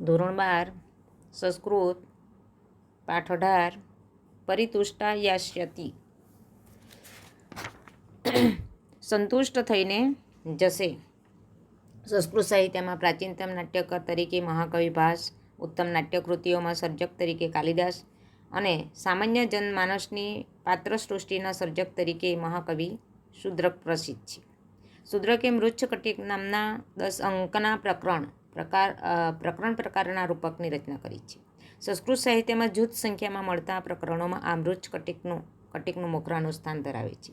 ધોરણ 12 સંસ્કૃત પાઠ 18 પરિતુષ્ટા યાસ્યતિ. સંતુષ્ટ થઈને જશે. સંસ્કૃત સાહિત્યમાં પ્રાચીનતમ નાટ્યકાર તરીકે મહાકવિ ભાસ, ઉત્તમ નાટ્યકૃતિઓમાં સર્જક તરીકે કાલિદાસ અને સામાન્ય જનમાનસની પાત્રસૃષ્ટિના સર્જક તરીકે મહાકવિ શુદ્રક પ્રસિદ્ધ છે. શુદ્રકે મૃચ્છકટિક નામના 10 અંકના પ્રકારના રૂપકની રચના કરી છે. સંસ્કૃત સાહિત્યમાં જૂથ સંખ્યામાં મળતા પ્રકરણોમાં આ મૃચ્છકટિકનું મોખરાનું સ્થાન ધરાવે છે.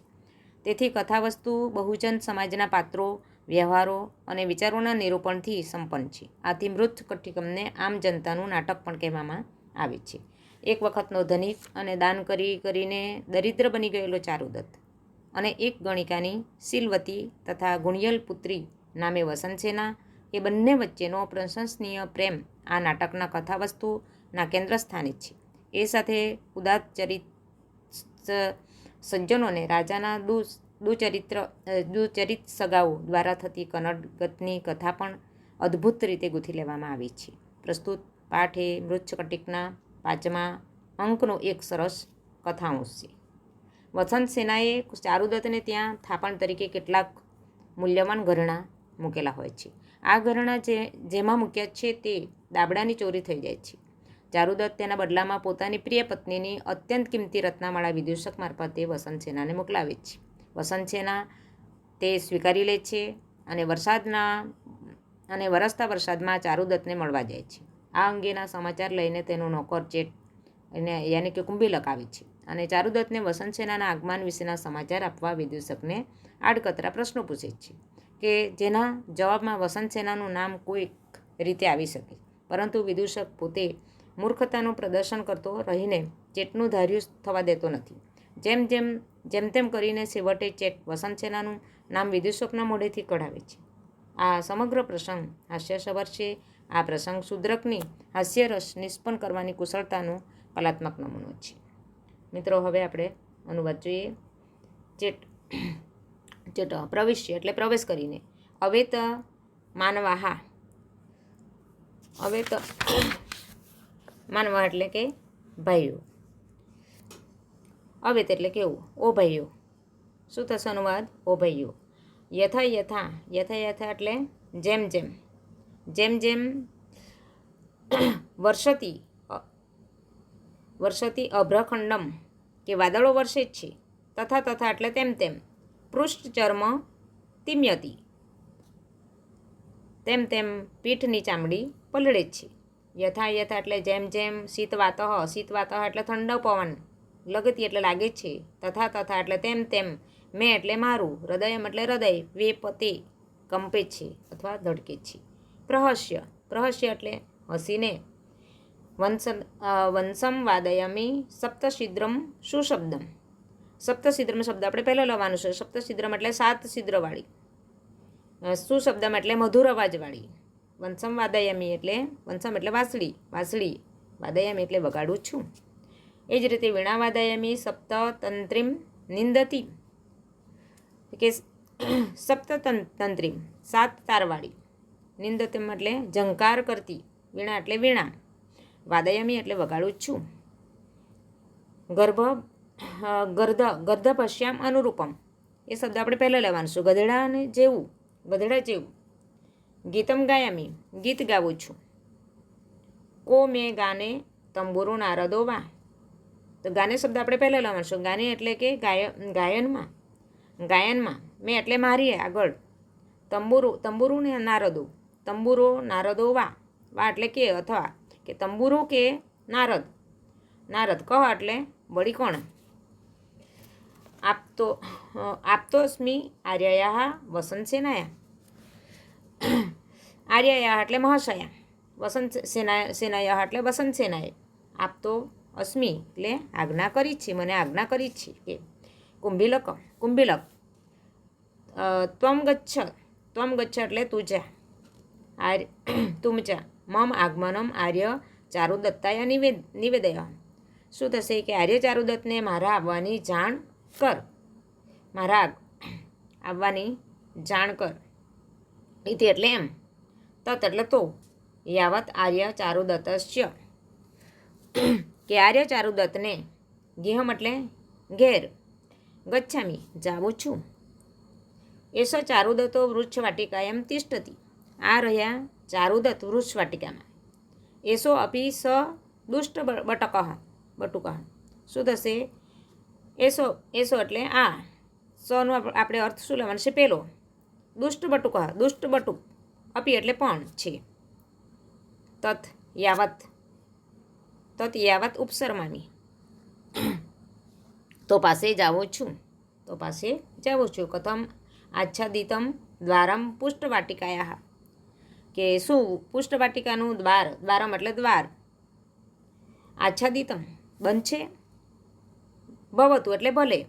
તેથી કથાવસ્તુ બહુજન સમાજના પાત્રો, વ્યવહારો અને વિચારોના નિરૂપણથી સંપન્ન છે. આથી મૃચ્છકટિકમને આમ જનતાનું નાટક પણ કહેવામાં આવે છે. એક વખતનો ધનિક અને દાન કરીને દરિદ્ર બની ગયેલો ચારુદત્ત અને એક ગણિકાની શીલવતી તથા ગુણિયલ પુત્રી નામે વસંતસેના એ બંને વચ્ચેનો પ્રશંસનીય પ્રેમ આ નાટકના કથાવસ્તુના કેન્દ્ર સ્થાને છે. એ સાથે ઉદાત્ત ચરિત સજ્જનોને રાજાના દુચરિત સગાઓ દ્વારા થતી કનડગતની કથા પણ અદ્ભુત રીતે ગૂંથી લેવામાં આવી છે. પ્રસ્તુત પાઠ એ મૃચ્છકટિકના 5મા અંકનો એક સરસ કથાંશ છે. વસંતસેનાએ ચારુદત્તને ત્યાં થાપણ તરીકે કેટલાક મૂલ્યવાન ઘરેણાં મૂકેલા હોય છે. આ ઘરેણાં જેમાં મૂક્યા છે તે દાબડાની ચોરી થઈ જાય છે. ચારુદત્ત તેના બદલામાં પોતાની પ્રિય પત્નીની અત્યંત કિંમતી રત્નમાળા વિદૂષક મારફતે વસંતસેનાને મોકલાવે છે. વસંતસેના તે સ્વીકારી લે છે અને વરસતા વરસાદમાં ચારુદત્તને મળવા જાય છે. આ અંગેના સમાચાર લઈને તેનો નોકર ચેટ યાની કે કુંભીલક આવે છે અને ચારુદત્તને વસંતસેનાના આગમન વિશેના સમાચાર આપવા વિદૂષકને આડકતરા પ્રશ્નો પૂછે છે કે જેના જવાબમાં વસંતસેનાનું નામ કોઈક રીતે આવી શકે. પરંતુ વિદૂષક પોતે મૂર્ખતાનું પ્રદર્શન કરતો રહીને ચેટનું ધાર્યું થવા દેતો નથી. જેમ તેમ કરીને છેવટે ચેટ વસંતસેનાનું નામ વિદૂષકના મોઢેથી કઢાવે છે. આ સમગ્ર પ્રસંગ હાસ્યસભર છે. આ પ્રસંગ શુદ્રકની હાસ્યરસ નિષ્પન્ન કરવાની કુશળતાનો કલાત્મક નમૂનો છે. મિત્રો, હવે આપણે અનુવાદ જોઈએ. ચેટ પ્રવિશ્ય એટલે પ્રવેશ કરીને. અવેત માનવાહા. અવેત માનવા એટલે કે ભાઈઓ. અવેત એટલે કેવું? ઓ ભાઈઓ. શું થશે અનુવાદ? ઓ ભાઈઓ. યથા યથા. યથા યથા એટલે જેમ જેમ. જેમ જેમ વર્ષતી અભ્રખંડમ કે વાદળો વર્ષે જ છે. તથા તથા એટલે તેમ તેમ. પૃષ્ઠચર્મ તિમ્યતી. તેમ તેમ પીઠની ચામડી પલળે છે. યથા યથા એટલે જેમ જેમ. શીતવાતઃ. શીતવાતઃ એટલે ઠંડો પવન. લગતી એટલે લાગે છે. તથા તથા એટલે તેમ તેમ. મેં એટલે મારું. હૃદયમ એટલે હૃદય. વેપતે કંપે છે અથવા ધડકે છે. પ્રહસ્ય. પ્રહસ્ય એટલે હસીને. વંશમ વાદયામી સપ્તછિદ્રમ સુશબ્દમ. સપ્તછિદ્રમ શબ્દ આપણે પહેલાં લેવાનું છે. સપ્તછિદ્રમ એટલે 7 છિદ્રવાળી. સુશબ્દમ એટલે મધુર અવાજવાળી. વંશમ વાદયામી એટલે વંશમ એટલે વાંસળી. વાંસળી. વાદયામી એટલે વગાડું છું. એ જ રીતે વીણા વાદયામી સપ્તતંત્રીમ નિંદતી કે સપ્તતંત્રીમ 7 તારવાળી. નિંદતીમ એટલે ઝંકાર કરતી. વીણા એટલે વીણા. વાદયામી એટલે વગાડું છું. ગર્ધપશ્યામ અનુરૂપમ. એ શબ્દ આપણે પહેલાં લેવાનું છું. ગધેડાને જેવું. ગધેડા જેવું. ગીતમ ગાયામી. ગીત ગાવું છું. કો મેં ગાને તંબુરો નારદો વા. તો ગાને શબ્દ આપણે પહેલાં લેવાનું છું. ગાને એટલે કે ગાયનમાં. મેં એટલે મારી આગળ. તંબુરો ને નારદો. તંબુરો નારદો વા. વા એટલે કે અથવા કે તંબુરો કે નારદ. કહ એટલે વળી કોણ. આપતોસ્મી આર્યયા વસંતસેનાયા. આર્યયા એટલે મહાશયા. સેનાયા એટલે વસંતસેનાએ. આપતો અસ્મી એટલે આજ્ઞા કરી છે. મને આજ્ઞા કરી છે કે. કુંભીલક. ત્વમ ગચ્છ એટલે તું જા. તુમ જા. મમ આગમનમ આર્ય ચારુદત્તાય નિવેદય. શું થશે કે આર્ય ચારુદત્તને મારા આવવાની જાણ કર. ઇતિ એટલે એમ. તત એટલે તો. યાવત આર્ય ચારુદત્તસ્ય કે આર્ય ચારુદત્તને ગેહમ એટલે ઘેર ગચ્છામી જાઉં છું એસ ચારુદત્તો વૃક્ષવાટિકાયામ તિષ્ઠતિ આ રહ્યા ચારુદત્ત વૃક્ષવાટિકામાં એસો અપી સ દુષ્ટ બટુકઃ શું થશે એસો એસો એટલે આ સનો આપણે અર્થ શું લેવાનો છે પેલો દુષ્ટ બટુક અપી એટલે પણ છે તત યાવત ઉપસર્માની તો પાસે જાઉં છું કથમ આચ્છાદિતમ દ્વારમ પુષ્ટવાટિકાયા કે શું પુષ્ટવાટિકાનું દ્વારમ એટલે દ્વાર આચ્છાદિતમ બંધ છે ભવતું એટલે ભલે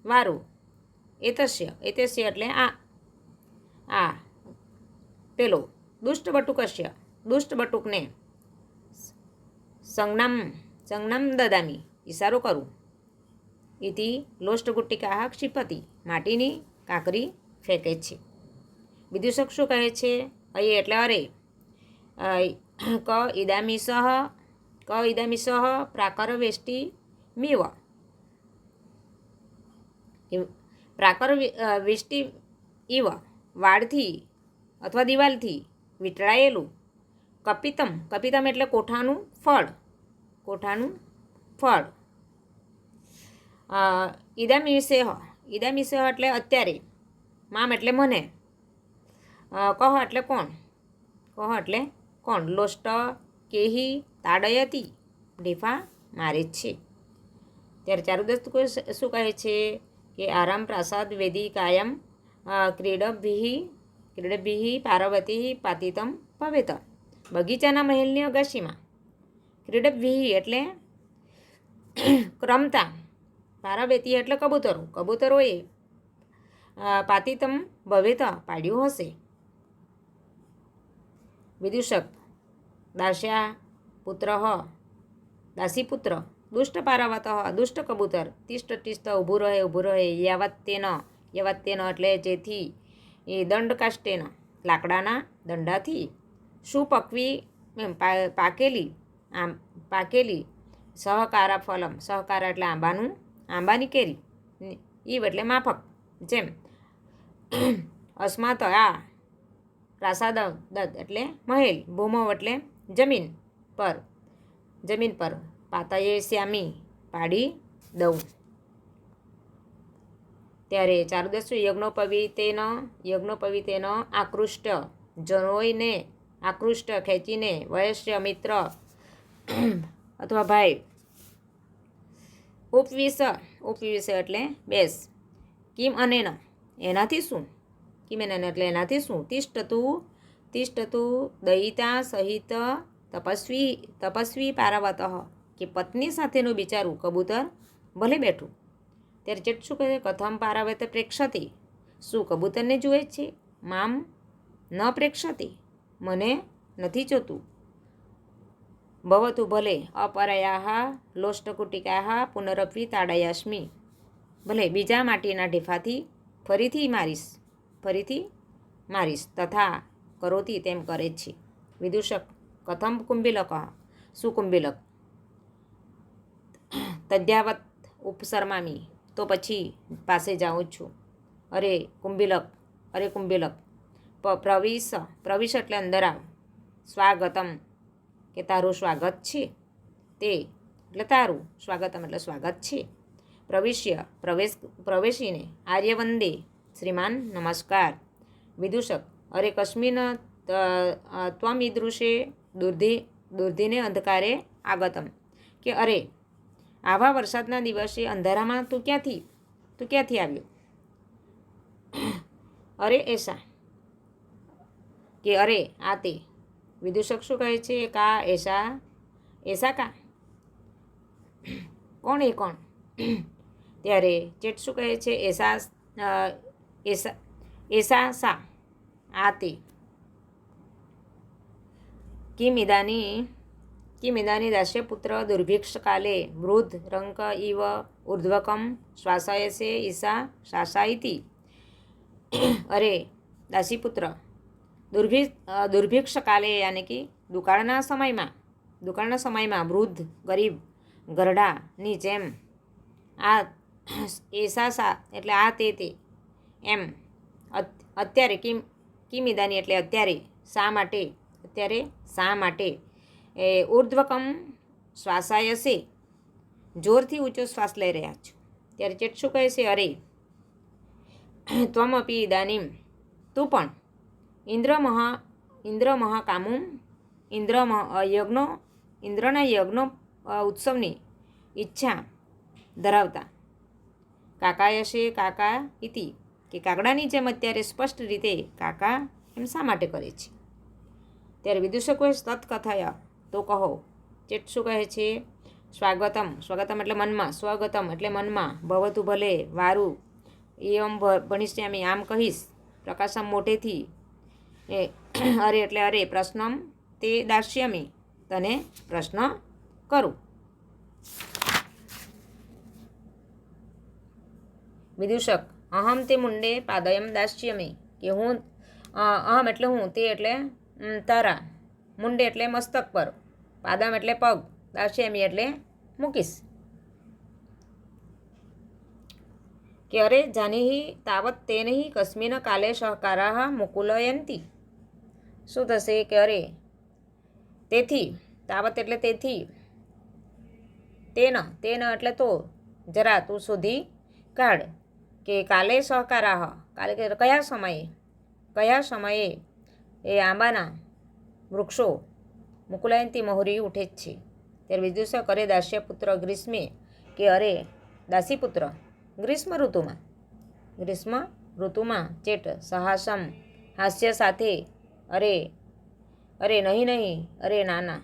વારું એતસ્ય એટલે આ પેલો દુષ્ટ બટુકને સંજ્ઞામ દદામી ઈશારો કરું ઇતિ લોષ્ટગુટ્ટિકા ક્ષિપતિ માટીની કાંકરી ફેંકે છે વિદૂષક શું કહે છે અહીં એટલે અરે ક ઇદામિસહ પ્રાકર વેષ્ટિ મીવ પ્રાકર વેષ્ટિ ઇવ વાડથી અથવા દિવાલથી વીંટળાયેલું કપિતમ એટલે કોઠાનું ફળ ઇદામિસેહ એટલે અત્યારે મામ એટલે મને કહ એટલે કોણ લોષ્ટ કેહી તાડયતી ઢેફા મારે જ છે ત્યારે ચારુદત્ત શું કહે છે કે આરામ પ્રાસાદ વેદી કાયમ ક્રીડભિઃ પાર્વતી પાતિતમ ભવેત બગીચાના મહેલની અગાશીમાં ક્રીડભિઃ એટલે રમતા પાર્વતી એટલે કબૂતરોએ પાતિતમ ભવેત પાડ્યું હશે વિદૂષક દાસીપુત્ર દુષ્ટ પારાવત દુષ્ટ કબૂતર તિષ્ઠ ઊભું રહે યાવત તેન એટલે જેથી એ દંડકાષ્ટેન લાકડાના દંડાથી સુપક્વી પાકેલી સહકારા ફલમ સહકારા એટલે આંબાની કેરી ઈવ એટલે માફક જેમ અસ્માત આ પ્રાસાદ એટલે મહેલ ભૂમો એટલે જમીન પર પાતાએ શ્યામી પાડી દઉં ત્યારે ચારુદત્ત યજ્ઞોપવિતેન આકૃષ્ટ જનોઈને ખેંચીને વયસ્ય મિત્ર અથવા ભાઈ ઉપવિશ એટલે બેસ કિમ અનેન એનાથી શું તિષ્ઠતું દયિતા સહિત તપસ્વી પારાવત કે પત્ની સાથેનું બિચારું કબૂતર ભલે બેઠું ત્યારે ચેટ શું કહે કથમ પારાવત પ્રેક્ષતે શું કબૂતરને જુએ છે મામ ન પ્રેક્ષતે મને નથી જોતું ભવતું ભલે અપરાયા લોષ્ટકુટિકા પુનરપી તાડયાસ્મી ભલે બીજા માટીના ઢેફાથી ફરીથી મારીશ તથા કરોતી તેમ કરે છે વિદૂષક કથમ કુંભિલક શું કુંભિલક તદ્યાવત ઉપસર્મામી તો પછી પાસે જાઉં છું અરે કુંભિલક પ્રવિશ એટલે અંદર આવ સ્વાગતમ કે તારું સ્વાગત છે તે એટલે તારું સ્વાગતમ એટલે સ્વાગત છે પ્રવેશીને આર્યવંદે શ્રીમાન નમસ્કાર વિદૂષક અરે કસ્મિન ત્વમીદૃશે દુર્ધિને અંધકારે આગતમ કે અરે આવા વરસાદના દિવસે અંધારામાં તું ક્યાંથી આવ્યો અરે એસા કે અરે આ તે વિદૂષક શું કહે છે કા એસા કા કોણ ત્યારે ચેટ શું કહે છે એસા સા આ તે કિમ ઇદાની દાસ્યપુત્ર દુર્ભિક્ષકાલે વૃદ્ધ રંક ઇવ ઉર્ધ્વકમ શ્વાસયસે ઈશા શાસાઇતિ અરે દાસીપુત્ર દુર્ભિક્ષકાલે યાની કે દુકાળના સમયમાં વૃદ્ધ ગરીબ ગરડાની જેમ આ એસા એટલે આ તે એમ અત્યારે કિમિદાની એટલે અત્યારે શા માટે ઉર્ધ્વકમ શ્વાસાયસે જોરથી ઊંચો શ્વાસ લઈ રહ્યા છો. ત્યારે ચેટ શું કહે છે? અરે ત્વમપી ઇદાનીમ, તું પણ ઇન્દ્રના યજ્ઞો ઉત્સવની ઈચ્છા ધરાવતા કાકાયશે કાકા ઇતિ, કે કાગડાની જેમ અત્યારે સ્પષ્ટ રીતે કાકા એમ શા માટે કરે છે? ત્યારે વિદૂષકો તત્કથય, તો કહો. ચેટ શું કહે છે? સ્વાગતમ એટલે મનમાં, સ્વગતમ એટલે મનમાં, ભવતું ભલે, વારું, એમ ભણિષ્યામી આમ કહીશ, પ્રકાશમ મોટેથી, અરે એટલે અરે, પ્રશ્નમ તે દાસ્યામી તને પ્રશ્ન કરું. વિદૂષક અહમ તે મુંડે પાદયમ દાસ્યમી, કે હું અહમ એટલે હું, તે એટલે તારા, મુંડે એટલે મસ્તક પર, પાદમ એટલે પગ, દાસ્યામી એટલે મૂકીશ. કે અરે જાનીહી તાવત તેનહિ કસ્મિન કાલે સહકારાહ મુકુલયંતી. શું થશે? કે અરે તેથી, તાવત એટલે તેથી, તેન એટલે તો, જરા તું શોધી કાઢ, કે કાલે સહકારાહ, કાલે કયા સમયે એ આંબાના વૃક્ષો મુકુલયંતી મહોરી ઉઠે જ છે. ત્યારે વિદૂષક અરે દાસ્યપુત્ર ગ્રીષ્મે, કે અરે દાસીપુત્ર ગ્રીષ્મ ઋતુમાં ચેટ સહાસમ હાસ્ય સાથે, અરે નહીં, અરે નાના,